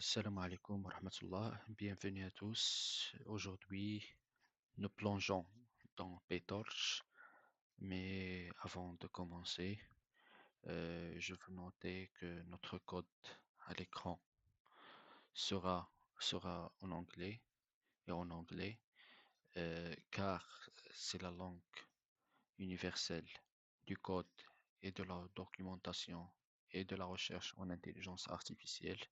Salam alaikum wa rahmatullah, bienvenue à tous. Aujourd'hui, nous plongeons dans PyTorch, mais avant de commencer, je veux noter que notre code à l'écran sera, sera en anglais, car c'est la langue universelle du code et de la documentation et de la recherche en intelligence artificielle.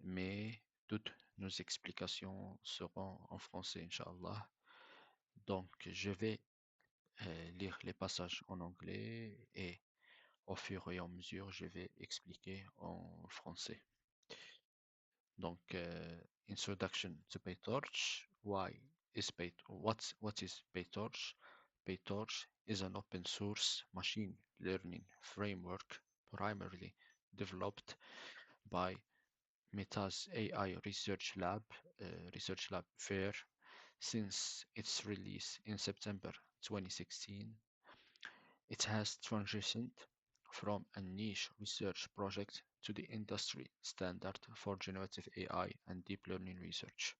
Mais toutes nos explications seront en français, Inch'Allah. Donc, je vais lire les passages en anglais et au fur et à mesure, je vais expliquer en français. Donc, introduction to PyTorch. What is PyTorch? PyTorch is an open source machine learning framework primarily developed by Meta's AI Research Lab FAIR, since its release in September 2016. It has transitioned from a niche research project to the industry standard for generative AI and deep learning research.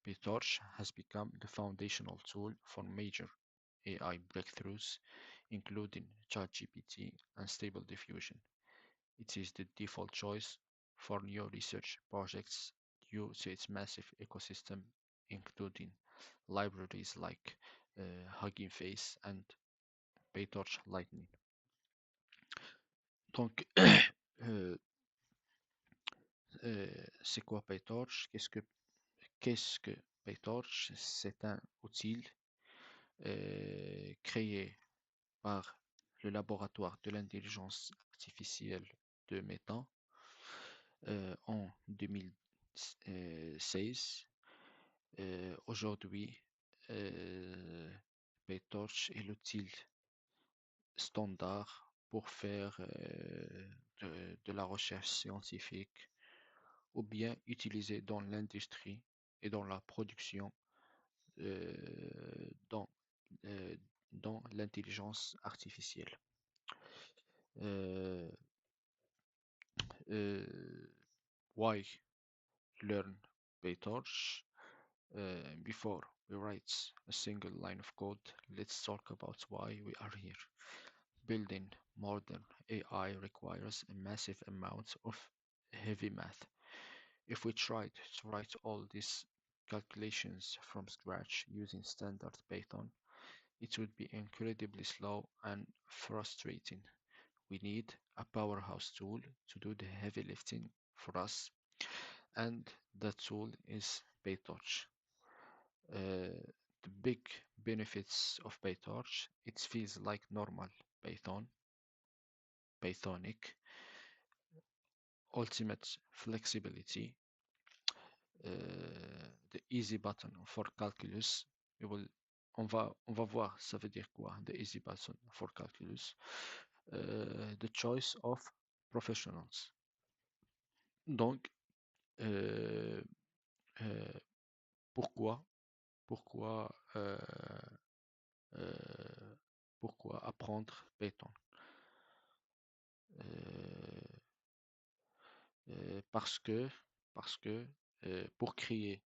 PyTorch has become the foundational tool for major AI breakthroughs, including ChatGPT and Stable Diffusion. It is the default choice for new research projects due to its massive ecosystem, including libraries like Hugging Face and PyTorch Lightning. Donc, c'est quoi PyTorch? Qu'est-ce que PyTorch? C'est un outil créé par le laboratoire de l'intelligence artificielle de Meta en 2016. Aujourd'hui, PyTorch est l'outil standard pour faire de la recherche scientifique ou bien utilisé dans l'industrie et dans la production euh, dans, euh, dans l'intelligence artificielle. Euh, euh, why learn PyTorch? Before we write a single line of code, let's talk about why we are here. Building modern AI requires a massive amount of heavy math. If we tried to write all these calculations from scratch using standard Python, it would be incredibly slow and frustrating. We need a powerhouse tool to do the heavy lifting for us, and that tool is PyTorch. The big benefits of PyTorch, it feels like normal Pythonic, ultimate flexibility, the easy button for calculus. On va voir ça veut dire quoi, the easy button for calculus. The choice of professionals. Donc, euh, euh, pourquoi, pourquoi, euh, euh, pourquoi apprendre Python? Euh, parce que, pour créer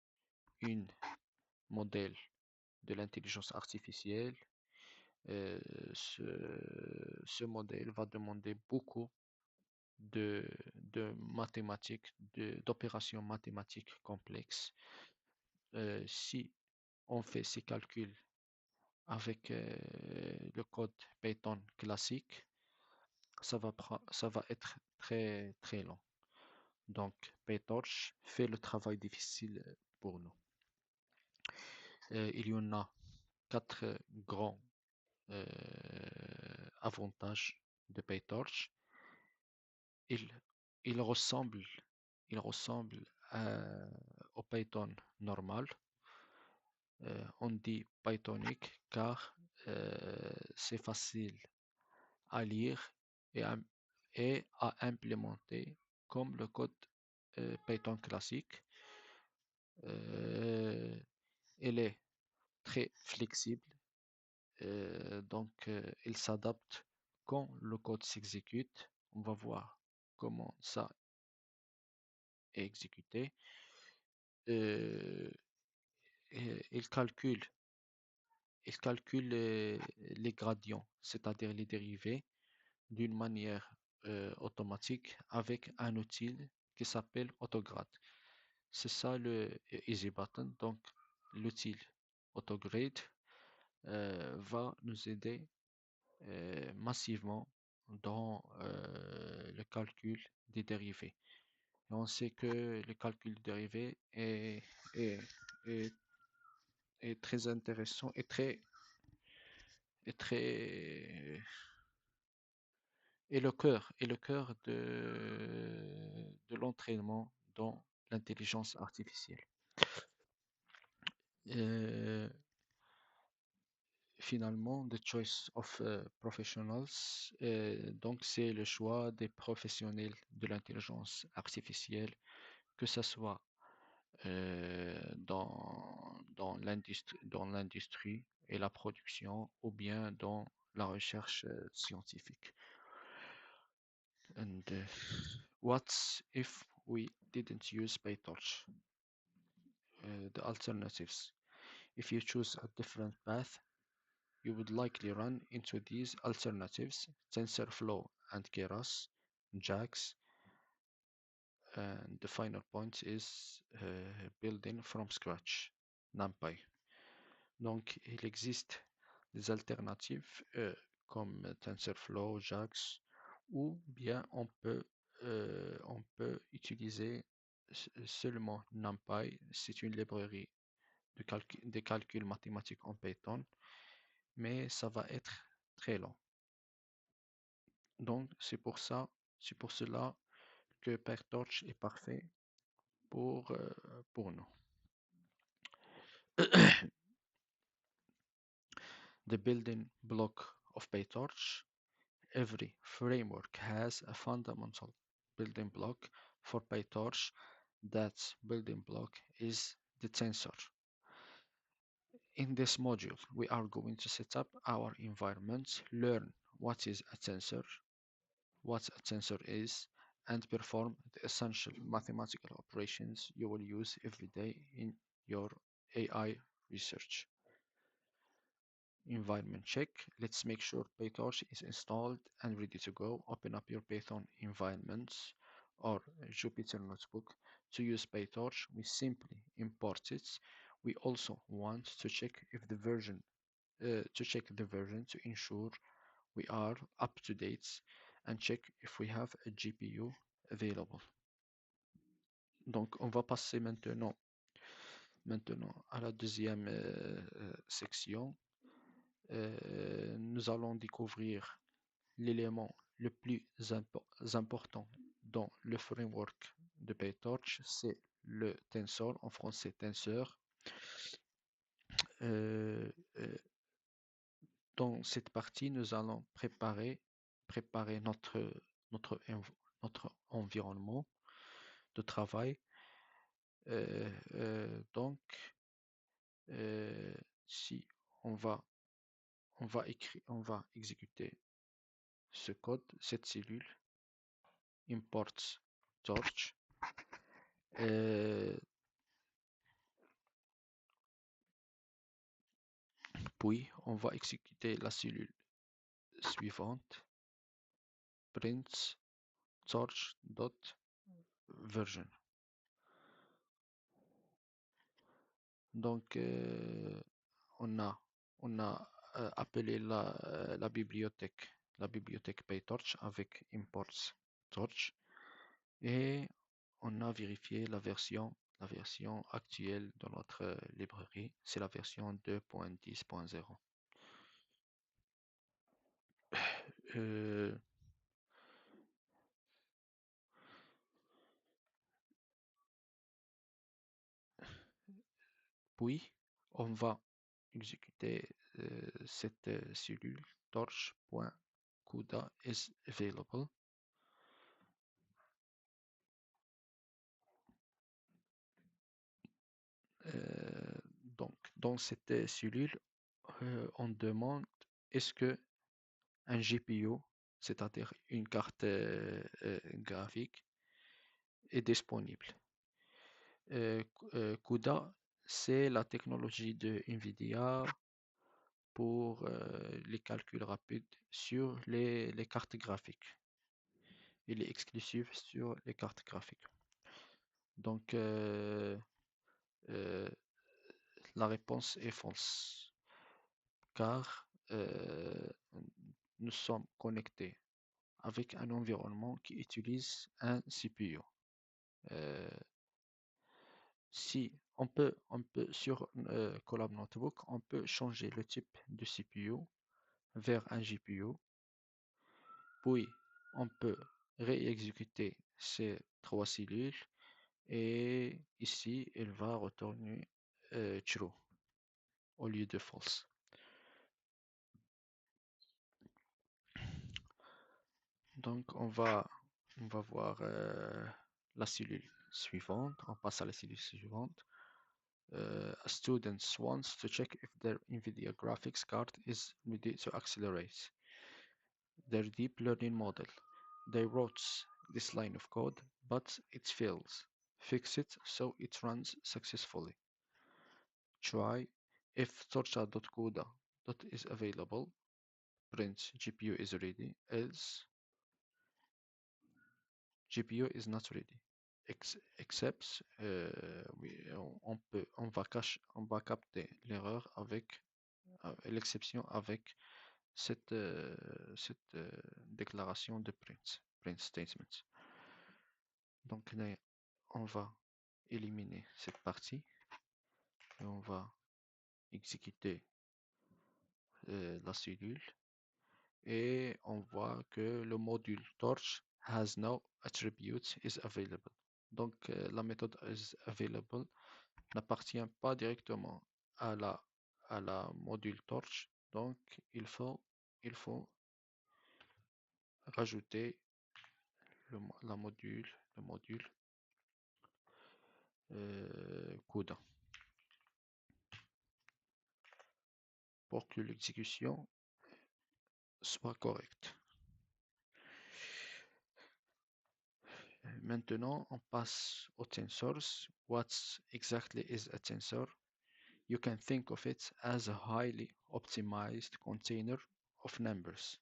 une modèle de l'intelligence artificielle, euh, ce, ce modèle va demander beaucoup de, de mathématiques, d'opérations mathématiques complexes. Si on fait ces calculs avec le code Python classique, ça va être très très long. Donc PyTorch fait le travail difficile pour nous. Il y en a quatre grands euh, avantages de PyTorch. Il, il ressemble, il ressemble au Python normal. On dit Pythonique car c'est facile à lire et à implémenter comme le code Python classique. Elle est très flexible, donc il s'adapte quand le code s'exécute. On va voir comment ça est exécuté, euh, il calcule, les gradients, c'est-à-dire les dérivés, d'une manière automatique avec un outil qui s'appelle Autograde. C'est ça le Easy Button. Donc, l'outil Autograde va nous aider massivement dans le calcul des dérivés. Et on sait que le calcul des dérivés est, est, est très intéressant et très est le cœur de l'entraînement dans l'intelligence artificielle. Euh, Finalement, the choice of professionals, donc c'est le choix des professionnels de l'intelligence artificielle, que ce soit dans l'industrie et la production, ou bien dans la recherche scientifique. And what if we didn't use PyTorch? The alternatives. If you choose a different path, you would likely run into these alternatives: TensorFlow and Keras, JAX, and the final point is building from scratch, NumPy. Donc, il existe des alternatives comme TensorFlow, JAX, ou bien on peut utiliser seulement NumPy. C'est une librairie de calcul mathématique en Python, mais ça va être très long. Donc, c'est pour cela que PyTorch est parfait pour nous. The building block of PyTorch. Every framework has a fundamental building block. For PyTorch, that building block is the tensor. In this module, we are going to set up our environment, learn what is a tensor, what a tensor is, and perform the essential mathematical operations you will use every day in your AI research. Environment check. Let's make sure PyTorch is installed and ready to go. Open up your Python environment or Jupyter Notebook. To use PyTorch, we simply import it. We also want to check if the version to ensure we are up to date, and check if we have a GPU available. Donc, on va passer maintenant à la deuxième section. Nous allons découvrir l'élément le plus important dans le framework de PyTorch, c'est le tensor, en français tenseur. Euh, euh, dans cette partie, nous allons préparer notre environnement de travail. Donc, si on va, on va exécuter ce code, cette cellule, import torch, puis on va exécuter la cellule suivante, print torch.version. Donc, on a appelé la bibliothèque PyTorch avec imports torch, et on a vérifié la version actuelle de notre librairie, c'est la version 2.10.0. Puis, on va exécuter cette cellule torch.cuda is available. Donc, dans cette cellule, on demande est-ce que un GPU, c'est-à-dire une carte graphique, est disponible. CUDA, c'est la technologie de NVIDIA pour les calculs rapides sur les cartes graphiques. Il est exclusif sur les cartes graphiques. Donc, euh, la réponse est fausse, car nous sommes connectés avec un environnement qui utilise un CPU. Euh, Si on peut sur Colab Notebook, on peut changer le type de CPU vers un GPU, puis on peut réexécuter ces trois cellules et ici elle va retourner true au lieu de false. Donc on va voir la cellule suivante. On passe à la cellule suivante. A student wants to check if their NVIDIA graphics card is ready to accelerate their deep learning model. They wrote this line of code, but it fails. Fix it so it runs successfully. Try if torcha.coda is available. Print GPU is ready, else GPU is not ready. Except, on va capter l'erreur avec l'exception avec cette déclaration de print statement. Donc là, on va éliminer cette partie et on va exécuter la cellule et on voit que le module torch has no attribute is available. Donc la méthode is available n'appartient pas directement à la module torch. Donc il faut rajouter le module CUDA pour que l'exécution soit correcte. Maintenant, on passe aux tensors. What exactly is a tensor? You can think of it as a highly optimized container of numbers.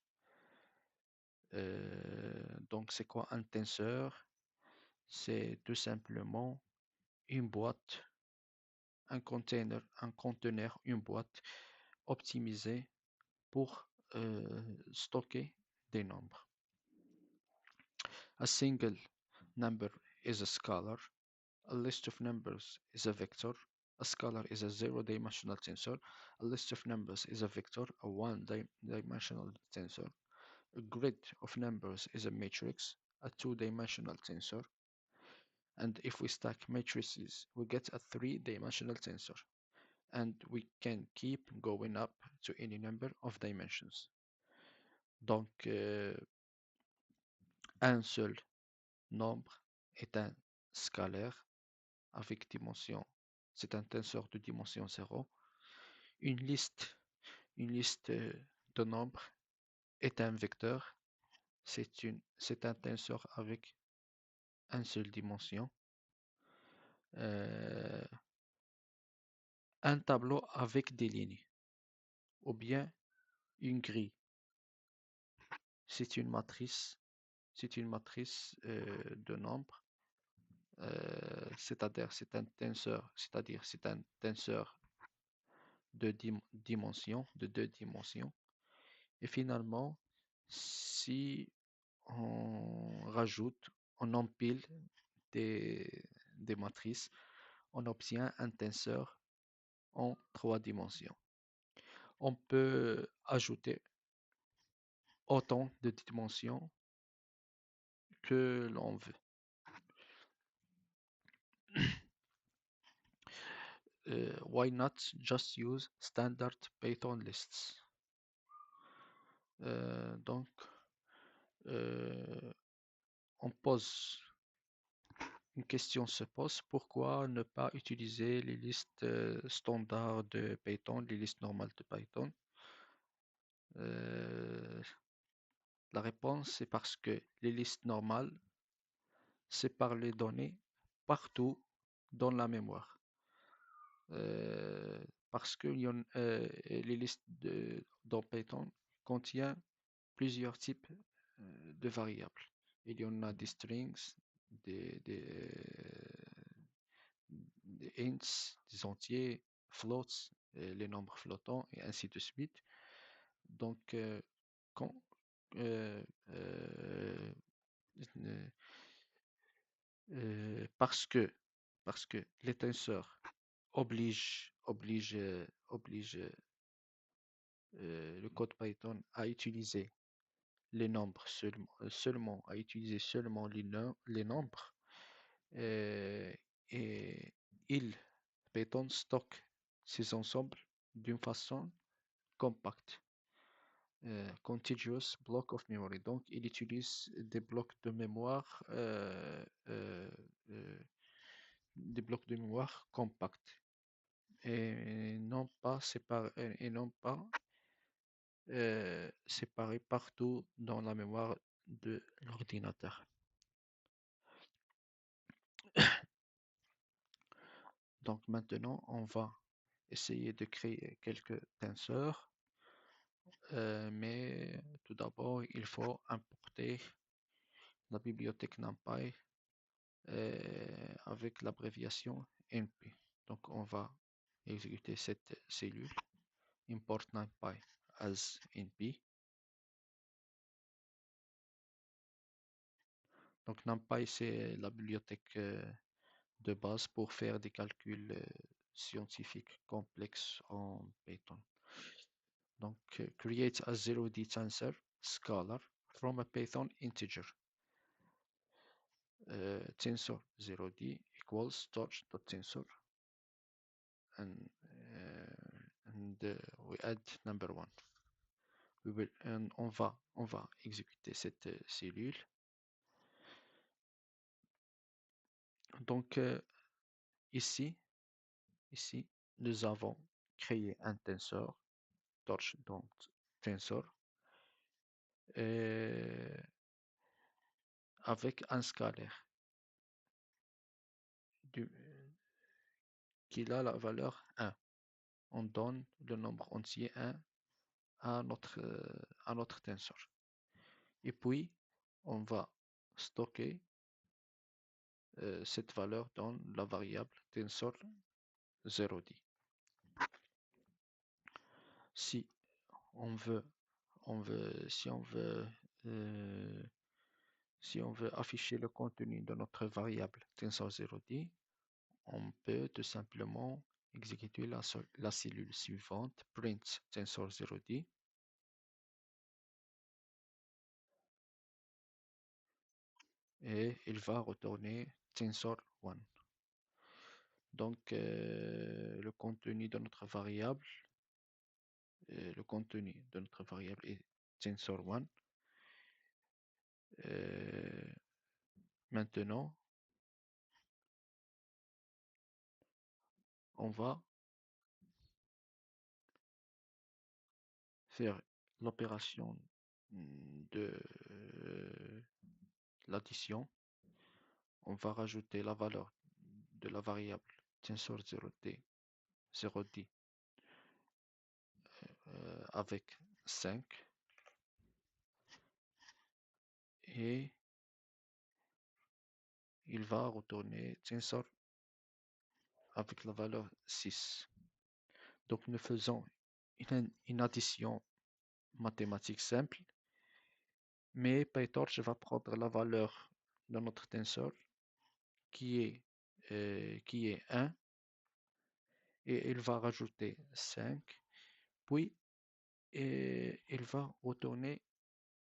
Donc, c'est quoi un tenseur? C'est tout simplement une boîte, un conteneur, une boîte optimisée pour stocker des nombres. A single number is a scalar. A list of numbers is a vector. A scalar is a zero-dimensional tensor. A list of numbers is a vector, a one-dimensional tensor. A grid of numbers is a matrix, a two-dimensional tensor. And if we stack matrices, we get a three-dimensional tensor. And we can keep going up to any number of dimensions. Donc, un seul nombre est un scalaire avec dimension, c'est un tenseur de dimension 0. Une liste de nombres est un vecteur, c'est un tenseur avec une seule dimension. Un tableau avec des lignes, ou bien une grille, c'est une matrice de nombres, c'est-à-dire c'est un tenseur de deux dimensions. Et finalement, si on empile des matrices, on obtient un tenseur en trois dimensions. On peut ajouter autant de dimensions que l'on veut. Why not just use standard Python lists? Donc, une question se pose, pourquoi ne pas utiliser les listes standards de Python, les listes normales de Python? La réponse, c'est parce que les listes normales séparent les données partout dans la mémoire. Parce que les listes dans Python contiennent plusieurs types de variables. Il y en a des strings, des ints, des entiers, floats, les nombres flottants et ainsi de suite. Donc, quand, euh, euh, parce que les tenseurs obligent le code Python à utiliser les nombres à utiliser seulement les nombres, euh, et il Python stocke ces ensembles d'une façon compacte, contiguous block of memory. Donc, il utilise des blocs de mémoire, des blocs de mémoire compacts et non pas séparés partout dans la mémoire de l'ordinateur. Donc maintenant, on va essayer de créer quelques tenseurs, mais tout d'abord, il faut importer la bibliothèque NumPy avec l'abréviation NP. Donc on va exécuter cette cellule, import NumPy as NP. Donc NumPy, c'est la bibliothèque de base pour faire des calculs scientifiques complexes en Python. Donc, create a 0D tensor scalar from a Python integer. Tensor 0D equals torch.tensor and we add number one. On va exécuter cette cellule. Donc, ici, nous avons créé un tensor, torch.tensor, avec un scalaire qui a la valeur 1. On donne le nombre entier 1 à notre tensor. Et puis, on va stocker cette valeur dans la variable tensor 0D. Si on veut, euh, si on veut afficher le contenu de notre variable tensor 0D, on peut tout simplement exécuter la cellule suivante, print tensor 0D, et il va retourner tensor 1. Donc, le contenu de notre variable est tensor1. Maintenant, on va faire l'opération de l'addition. On va rajouter la valeur de la variable tensor 0D avec 5 et il va retourner tensor avec la valeur 6. Donc nous faisons une addition mathématique simple, mais PyTorch va prendre la valeur de notre tensor qui est 1 et il va rajouter 5, puis il va retourner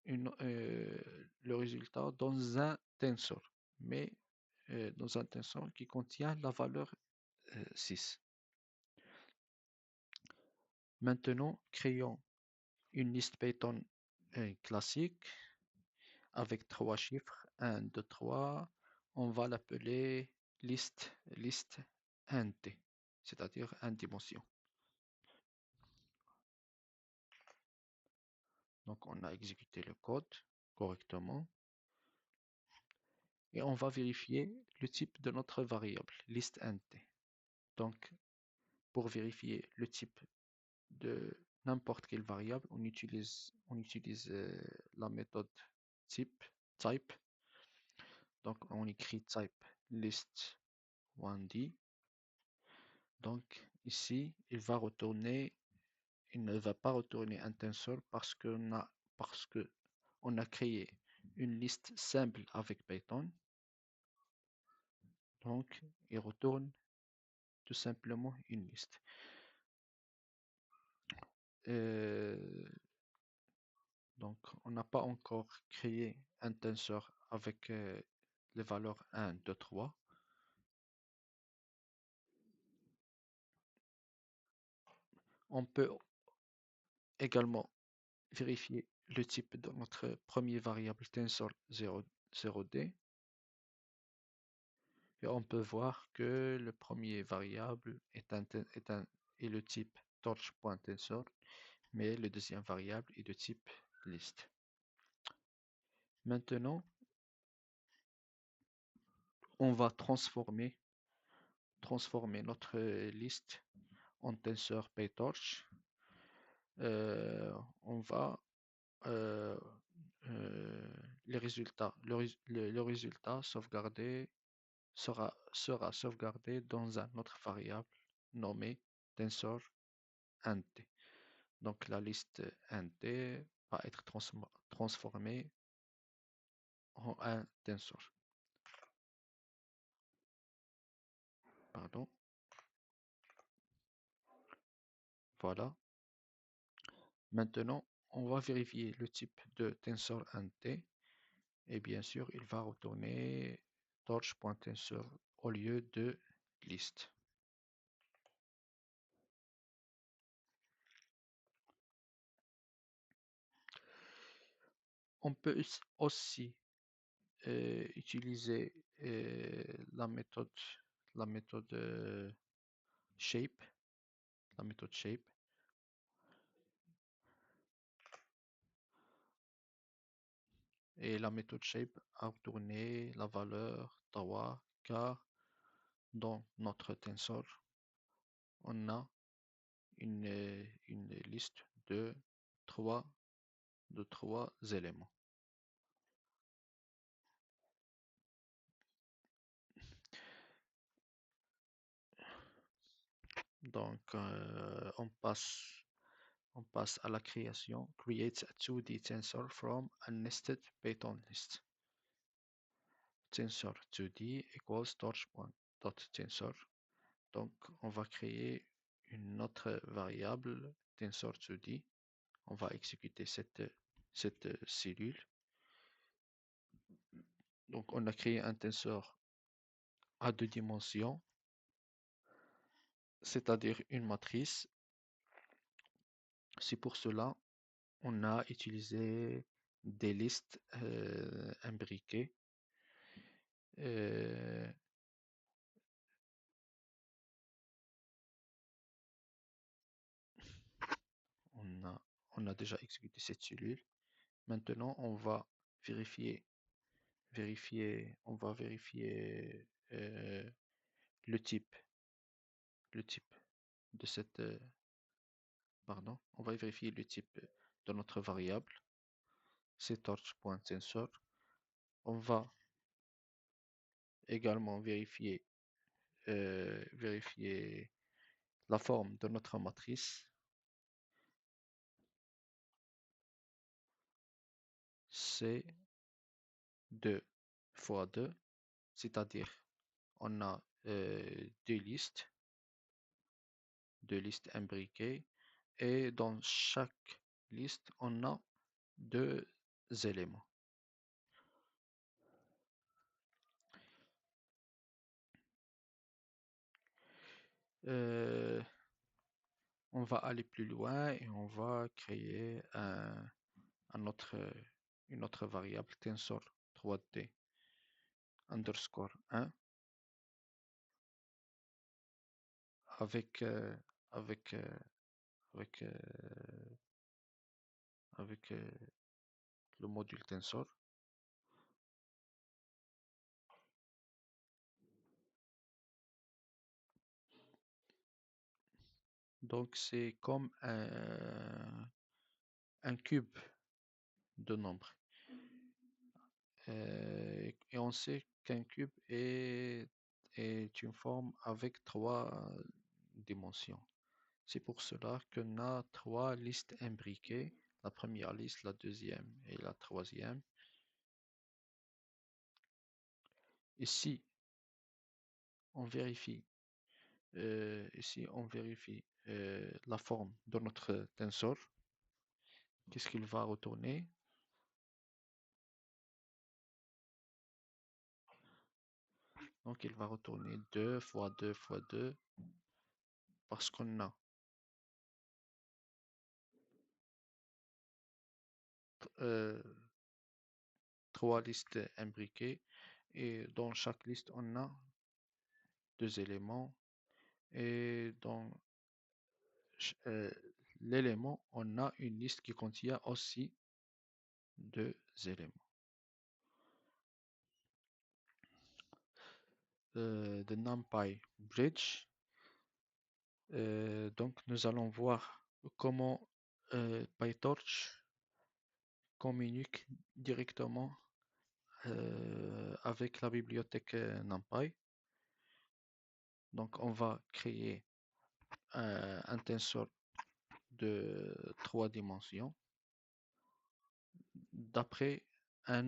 le résultat dans un tensor, mais dans un tensor qui contient la valeur 6. Maintenant, créons une liste Python classique avec 3 chiffres, 1, 2, 3. On va l'appeler liste int, c'est-à-dire 1 dimension. Donc on a exécuté le code correctement et on va vérifier le type de notre variable, list int. Donc, pour vérifier le type de n'importe quelle variable, on utilise la méthode type. Donc, on écrit type list 1D. Donc, ici, il ne va pas retourner un tensor parce que on a créé une liste simple avec Python. Donc, il retourne tout simplement une liste. Euh, donc, on n'a pas encore créé un tensor avec les valeurs 1, 2, 3. On peut également vérifier le type de notre premier variable tensor 0D. Et on peut voir que le premier variable est le type torch.tensor, mais le deuxième variable est de type list. Maintenant, on va transformer notre liste en tensor PyTorch. On va euh, les résultats, le résultat sauvegardé sera sauvegardé dans un autre variable nommé tensor int. Donc la liste int va être transformée en un tensor. Pardon. Voilà. Maintenant, on va vérifier le type de tensor int et bien sûr, il va retourner torch.tensor au lieu de list. On peut aussi utiliser la méthode shape, la méthode shape. Et la méthode shape a retourné la valeur 3 car dans notre tensor, on a une liste de trois éléments. Donc, on passe à la création. Create a 2D tensor from a nested Python list. Tensor 2D equals torch.tensor. Donc, on va créer une autre variable tensor 2D. On va exécuter cette cellule. Donc, on a créé un tensor à deux dimensions, c'est-à-dire une matrice. C'est pour cela on a utilisé des listes imbriquées. Euh, on a, on a déjà exécuté cette cellule. Maintenant, on va on va vérifier le type, le type de cette, pardon, on va vérifier le type de notre variable, c'est torch.tensor. On va également vérifier la forme de notre matrice. C'est 2 fois 2, c'est-à-dire on a deux listes imbriquées et dans chaque liste, on a deux éléments. Euh, on va aller plus loin et on va créer une autre variable tensor 3D underscore 1 avec, avec, avec, avec le module tensor. Donc c'est comme un cube de nombre. Et on sait qu'un cube est une forme avec trois dimensions. C'est pour cela qu'on a trois listes imbriquées. La première liste, la deuxième et la troisième. Ici, on vérifie, la forme de notre tensor. Qu'est-ce qu'il va retourner? Donc, il va retourner 2 fois 2 fois 2 parce qu'on a euh, trois listes imbriquées et dans chaque liste, on a deux éléments et dans euh, l'élément, on a une liste qui contient aussi deux éléments. The NumPy Bridge. Donc, nous allons voir comment PyTorch communique directement avec la bibliothèque NumPy. Donc, on va créer un tensor de trois dimensions d'après un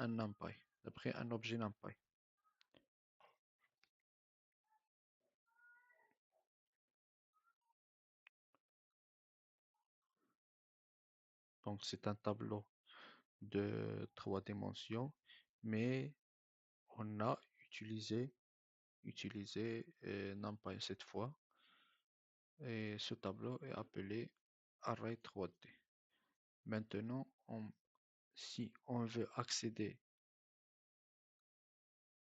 NumPy, d'après un objet NumPy. Donc, c'est un tableau de trois dimensions, mais on a utilisé NumPy cette fois. Et ce tableau est appelé Array 3D. Maintenant, si on veut accéder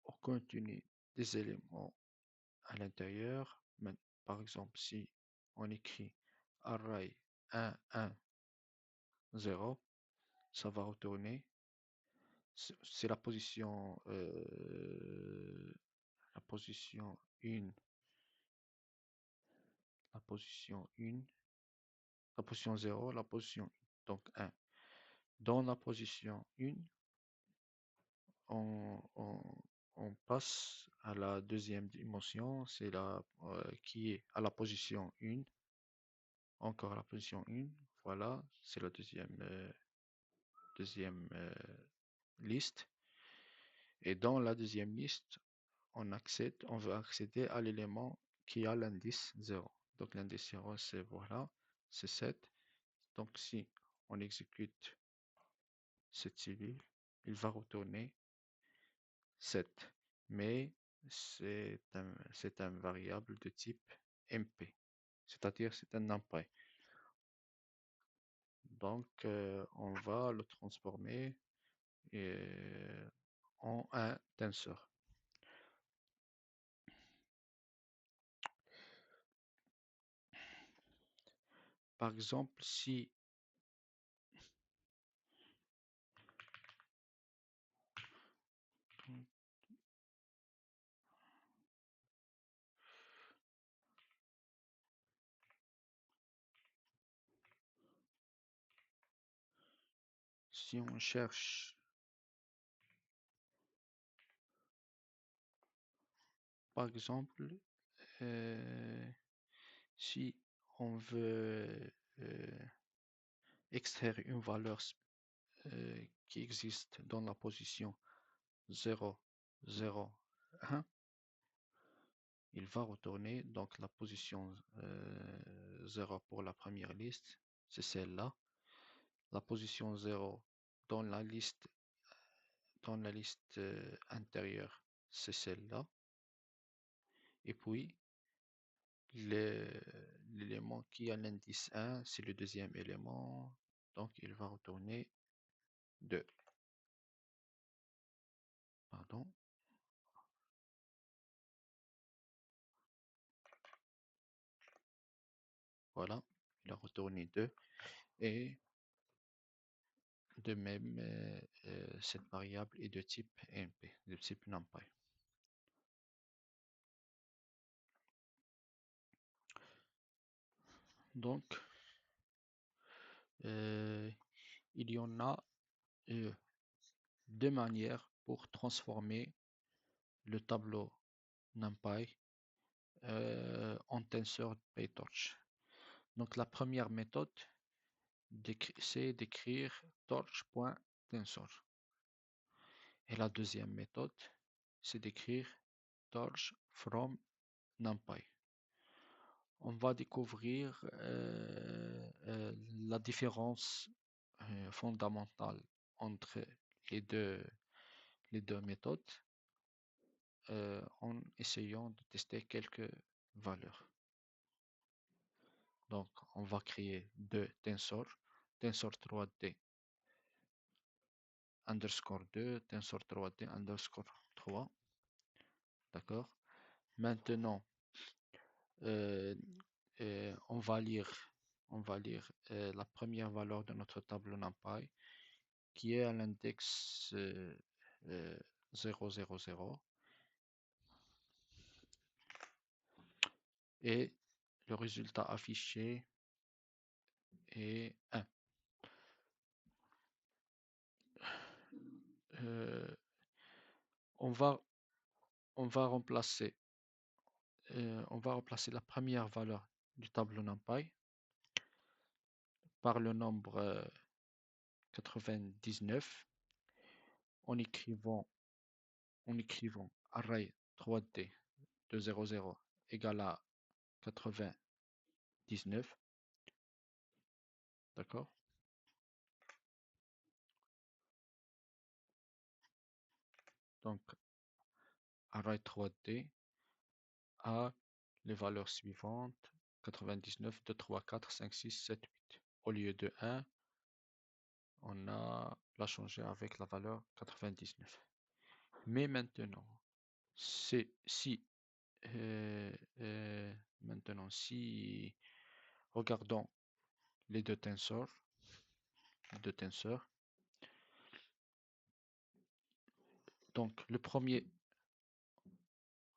au contenu des éléments à l'intérieur, par exemple, si on écrit array 1, 1, 0, ça va retourner. C'est la position 1, la position 1, la position 0, la position 1, donc 1. Dans la position 1, on, on- on passe à la deuxième dimension, c'est qui est à la position 1, encore à la position 1, voilà, c'est la deuxième liste. Et dans la deuxième liste, on veut accéder à l'élément qui a l'indice 0. Donc l'indice 0, c'est voilà, c'est 7. Donc si on exécute cette cellule, il va retourner 7. Mais c'est un variable de type MP, c'est-à-dire c'est un NumPy. Donc on va le transformer en un tensor. Par exemple, si on cherche, par exemple, si on veut extraire une valeur qui existe dans la position 0, 0, 1, il va retourner donc la position 0 pour la première liste, c'est celle-là. La position 0 dans la liste, intérieure, c'est celle-là. Et puis, l'élément qui a l'indice 1, c'est le deuxième élément. Donc, il va retourner 2. Pardon. Voilà, il a retourné 2. Et de même, cette variable est de type NP, de type NumPy. Donc, il y en a euh, deux manières pour transformer le tableau NumPy en tenseur PyTorch. Donc, la première méthode, c'est d'écrire torch.tensor. Et la deuxième méthode, c'est d'écrire torch from NumPy. On va découvrir la différence fondamentale entre les deux, les deux méthodes en essayant de tester quelques valeurs. Donc, on va créer deux tensors, tensor 3D underscore 2, tensor 3D underscore 3. D'accord? Maintenant, euh, on va lire la première valeur de notre tableau NumPy qui est à l'index 000 et le résultat affiché est 1. Euh, on va, on va remplacer, on va remplacer la première valeur du tableau NumPy par le nombre 99 en écrivant, array 3D de 00 égale à 99. D'accord? Donc, array 3D a les valeurs suivantes 99, 2, 3, 4, 5, 6, 7, 8. Au lieu de 1, on a l'a changé avec la valeur 99. Mais maintenant, si euh, euh, maintenant si regardons les deux tenseurs, donc le premier,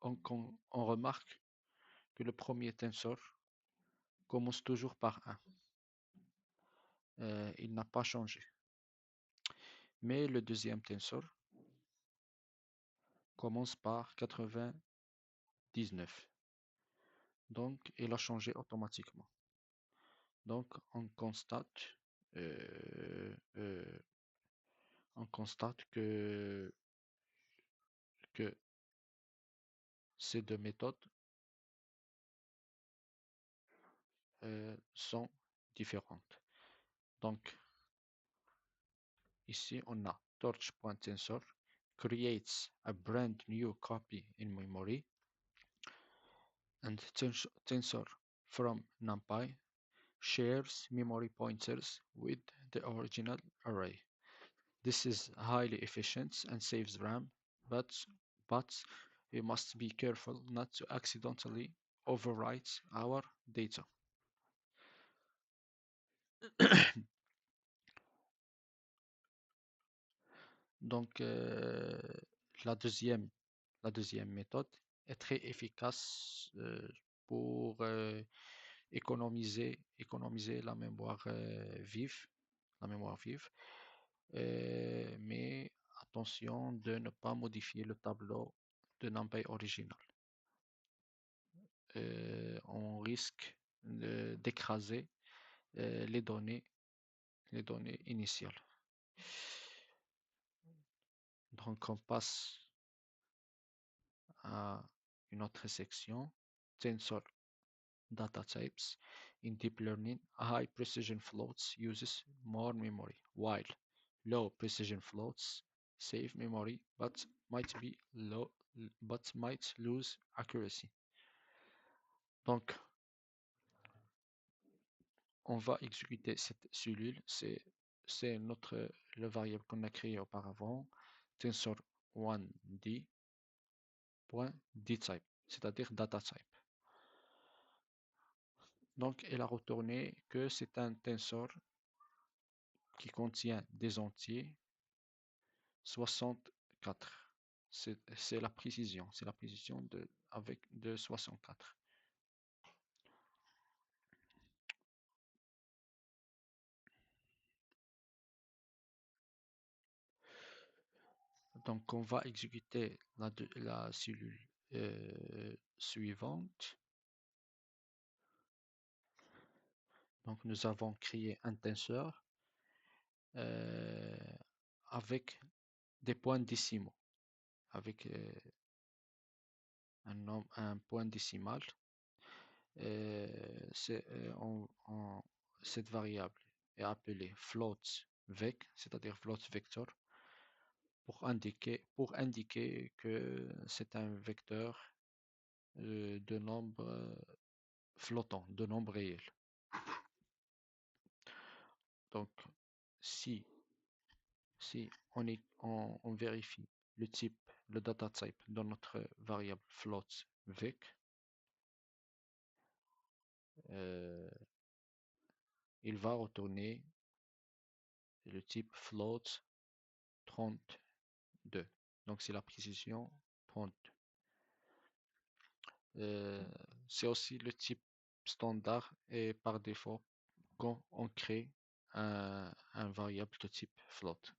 on remarque que le premier tenseur commence toujours par 1. Il n'a pas changé. Mais le deuxième tenseur commence par 99. Donc, il a changé automatiquement. Donc, euh, euh, on constate que ces deux méthodes sont différentes. Donc, ici, on a torch.tensor creates a brand new copy in memory and tensor from NumPy shares memory pointers with the original array. This is highly efficient and saves RAM, but we must be careful not to accidentally overwrite our data. Donc, la deuxième, la deuxième méthode est très efficace pour économiser la mémoire vive. Mais attention de ne pas modifier le tableau de NumPy original. On risque d'écraser les données initiales. Donc on passe à une autre section, Tensor Data Types. In deep learning, high precision floats uses more memory, while low precision floats save memory but might lose accuracy. Donc, on va exécuter cette cellule. C'est le variable qu'on a créé auparavant, tensor1d.dtype, c'est-à-dire data type. Donc, elle a retourné que c'est un tensor qui contient des entiers 64. C'est la précision, avec de 64. Donc, on va exécuter la cellule suivante. Donc, nous avons créé un tenseur avec des points décimaux, avec un point décimal. Cette variable est appelée float vec, c'est-à-dire float vector, pour indiquer que c'est un vecteur de nombre flottant, de nombre réel. Donc, si, si on vérifie le type, le data type dans notre variable float vec, euh, il va retourner le type float 32. Donc, c'est la précision 32. C'est aussi le type standard et par défaut quand on crée un variable de type float.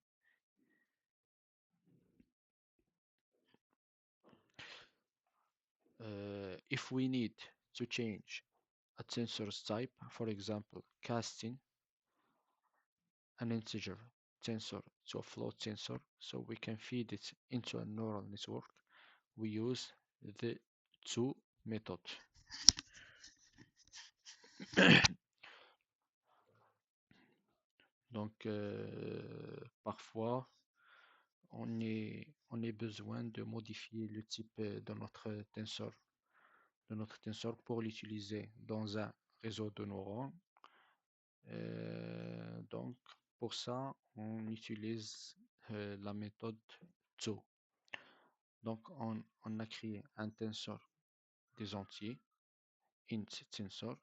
If we need to change a tensor's type, for example, casting an integer tensor to a float tensor, so we can feed it into a neural network, we use the to method. Donc, parfois, on est besoin de modifier le type de notre tensor pour l'utiliser dans un réseau de neurones. Donc, pour ça, on utilise la méthode TO. Donc, on a créé un tensor des entiers, int tensor,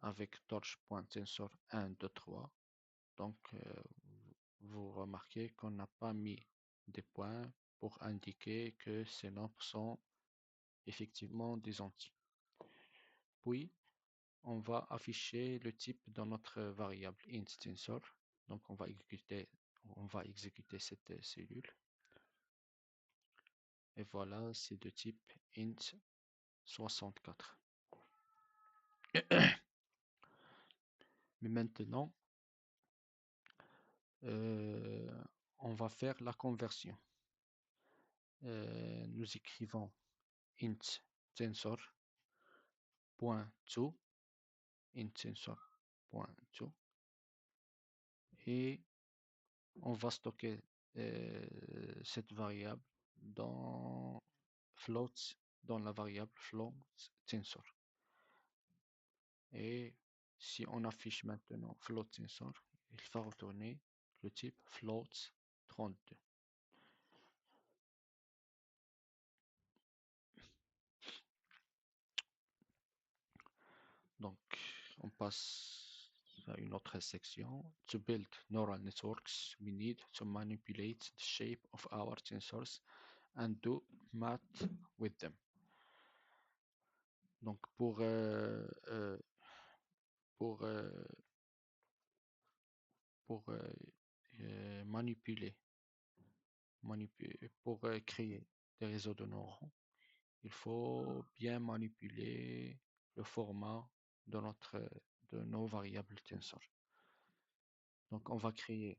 avec torch.tensor 1, 2, 3. Donc, vous remarquez qu'on n'a pas mis des points pour indiquer que ces nombres sont effectivement des entiers. Puis, on va afficher le type dans notre variable int tensor. Donc, on va exécuter cette cellule. Et voilà, c'est de type int 64. Mais maintenant, on va faire la conversion. Nous écrivons int tensor.to, int tensor.to, et on va stocker cette variable dans float, dans la variable float tensor. Et si on affiche maintenant float tensor, il va retourner le type float 32. Donc, on passe à une autre section. To build neural networks, we need to manipulate the shape of our tensors and do math with them. Donc, pour manipuler, pour créer des réseaux de neurones, il faut bien manipuler le format de nos variables tensor. Donc, on va créer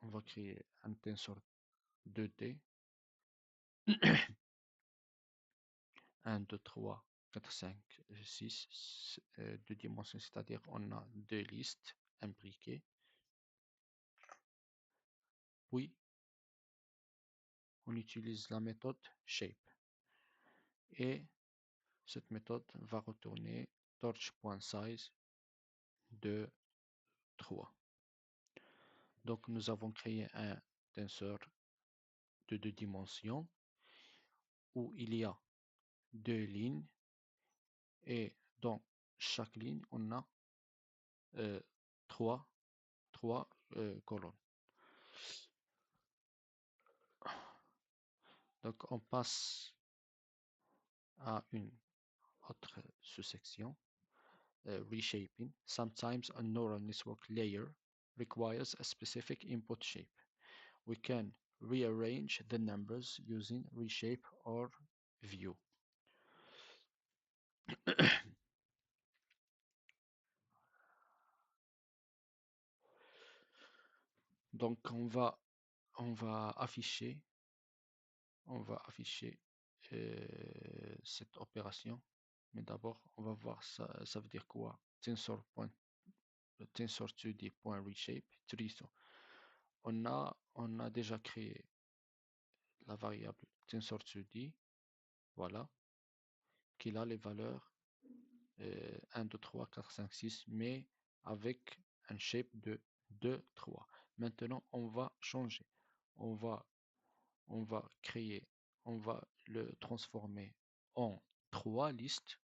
un tensor 2D, 1, 2, 3, 4, 5, 6, deux dimensions, c'est-à-dire on a deux listes imbriquées. Puis, on utilise la méthode shape. Et cette méthode va retourner torch.size de 3. Donc, nous avons créé un tenseur de 2 dimensions où il y a 2 lignes et dans chaque ligne, on a 3 colonnes. Donc, on passe à une autre sous-section, reshaping. Sometimes a neural network layer requires a specific input shape. we can rearrange the numbers using reshape or view. Donc on va afficher cette opération, mais d'abord on va voir ça veut dire quoi. Tensor2d.reshape. On a déjà créé la variable tensor2d, voilà, qui a les valeurs 1, 2, 3, 4, 5, 6, mais avec un shape de 2, 3. Maintenant, on va changer. On va, on va créer, on va le transformer en trois listes,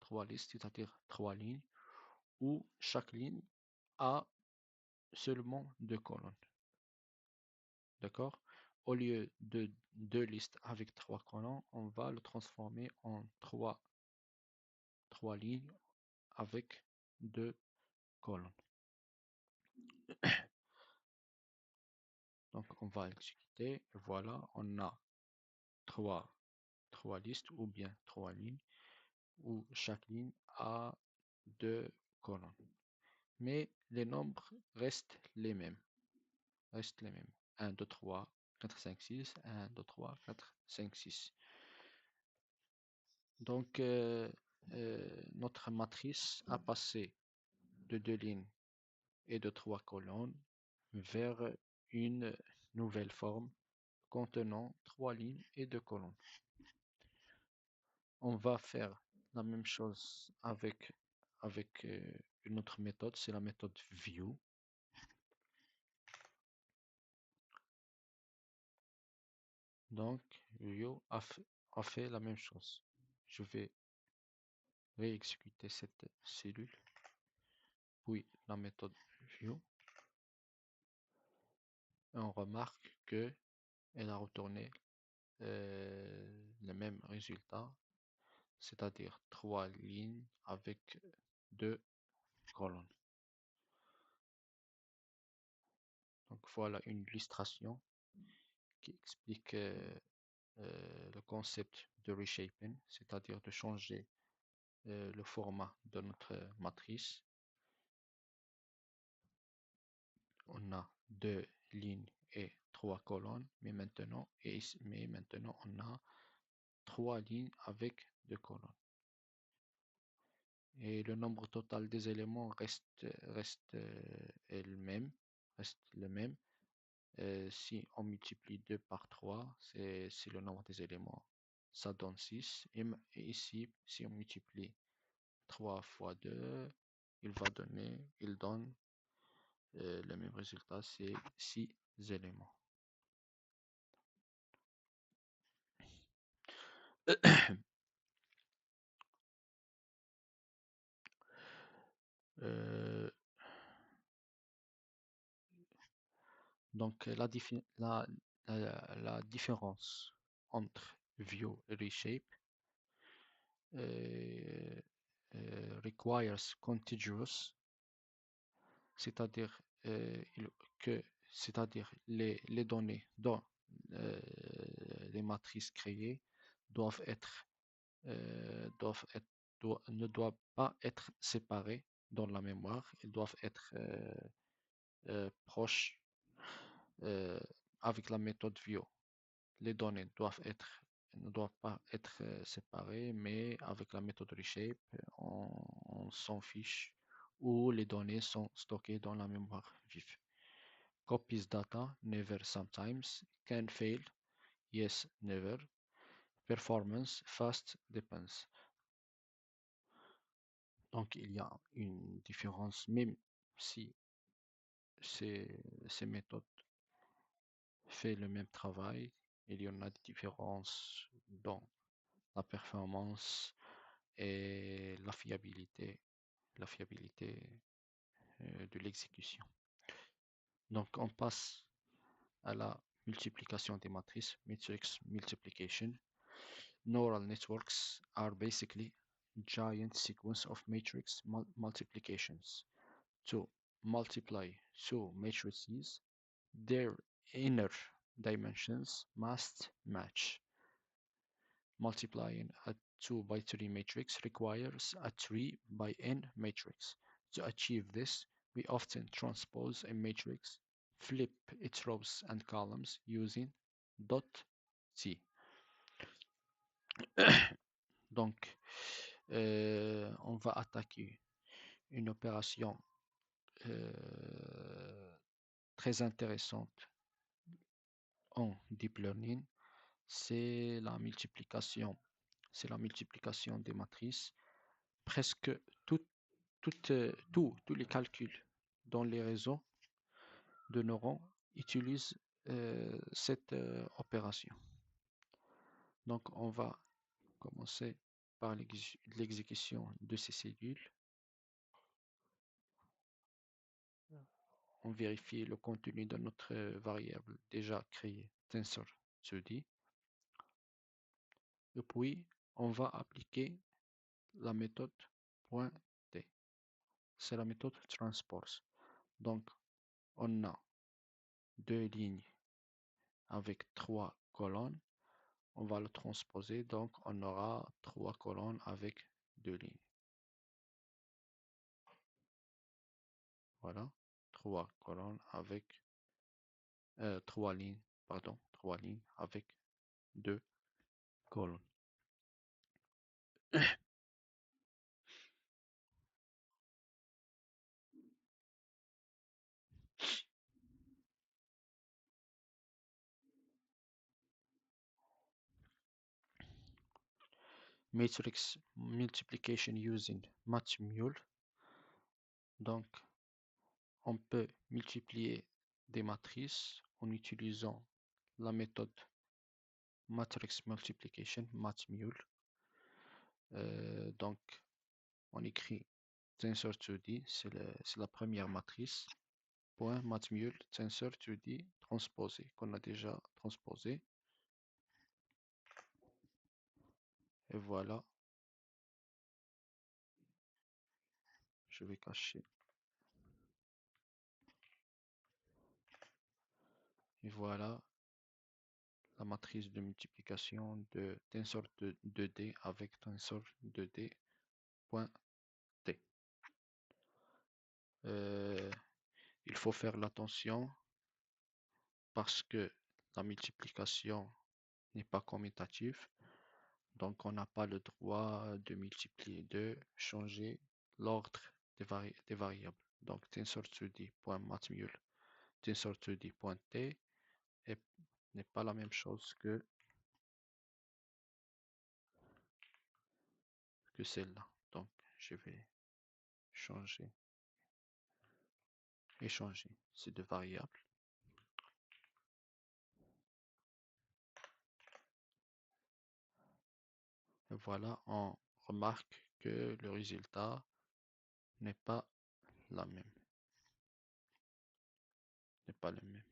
c'est-à-dire trois lignes, où chaque ligne a seulement deux colonnes. D'accord? Au lieu de deux listes avec trois colonnes, on va le transformer en trois lignes avec deux colonnes. Donc on va exécuter. Voilà, on a trois listes ou bien trois lignes où chaque ligne a deux colonnes. Mais les nombres restent les mêmes. Restent les mêmes. 1, 2, 3, 4, 5, 6. 1, 2, 3, 4, 5, 6. Donc notre matrice a passé de deux lignes et de trois colonnes vers une nouvelle forme contenant trois lignes et deux colonnes. On va faire la même chose avec une autre méthode, c'est la méthode view. Donc, view a fait la même chose. Je vais réexécuter cette cellule, puis la méthode view. Et on remarque que elle a retourné le même résultat, c'est-à-dire trois lignes avec deux colonnes. Donc voilà une illustration qui explique le concept de reshaping, c'est-à-dire de changer le format de notre matrice. On a deux lignes et trois colonnes, mais maintenant on a trois lignes avec deux colonnes. Et le nombre total des éléments reste le même. Si on multiplie 2 par 3, c'est le nombre des éléments. Ça donne 6. Et ici, si on multiplie 3 fois 2, il donne le même résultat, c'est 6 éléments. Euh, donc la différence entre view et reshape euh, requires contiguous, c'est-à-dire c'est-à-dire les données dans euh, les matrices créées doivent être, ne doivent pas être séparées dans la mémoire, elles doivent être proches avec la méthode view. Les données ne doivent pas être séparées, mais avec la méthode reshape, on s'en fiche où les données sont stockées dans la mémoire vive. Copies data, never sometimes, can fail, yes never, performance fast depends. Donc il y a une différence, même si ces méthodes font le même travail, il y en a des différences dans la performance et la fiabilité de l'exécution. Donc on passe à la multiplication des matrices, matrix multiplication. Neural networks are basically giant sequence of matrix multiplications. To multiply two matrices, there inner dimensions must match. Multiplying a 2 by 3 matrix requires a 3 by n matrix. To achieve this, we often transpose a matrix, flip its rows and columns using dot .t. Donc, on va attaquer une opération très intéressante en deep learning, c'est la multiplication. C'est la multiplication des matrices. Presque tous les calculs dans les réseaux de neurones utilisent cette opération. Donc, on va commencer par l'exécution de ces cellules. On vérifie le contenu de notre variable déjà créée TensorStudy. Et puis, on va appliquer la méthode .t. C'est la méthode transpose. Donc, on a deux lignes avec 3 colonnes. On va le transposer, donc on aura 3 colonnes avec 2 lignes. Voilà, 3 colonnes avec 3 lignes, pardon, 3 lignes avec 2 colonnes. Matrix multiplication using Matmul. Donc, on peut multiplier des matrices en utilisant la méthode matrix multiplication, Matmul. Donc, on écrit TensorStudy, c'est la première matrice. Point Matmul TensorStudy transposé, qu'on a déjà transposé. Et voilà, je vais cacher. Et voilà la matrice de multiplication de tensor 2D avec tensor 2D.t. Il faut faire l'attention parce que la multiplication n'est pas commutative. Donc, on n'a pas le droit de multiplier, de changer l'ordre des variables. Donc, TensorStudy.matmul, TensorStudy.t n'est pas la même chose que celle-là. Donc, je vais échanger ces deux variables. Et voilà, on remarque que le résultat n'est pas la même. N'est pas le même.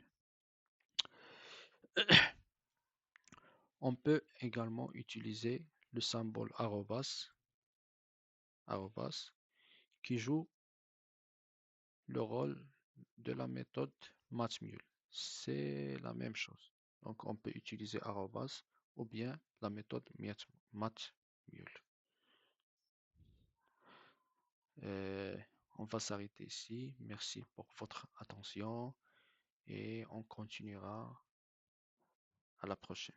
On peut également utiliser le symbole arrobas qui joue le rôle de la méthode Matmul. C'est la même chose. Donc on peut utiliser arrobas ou bien la méthode Matmul. On va s'arrêter ici. Merci pour votre attention et on continuera à la prochaine.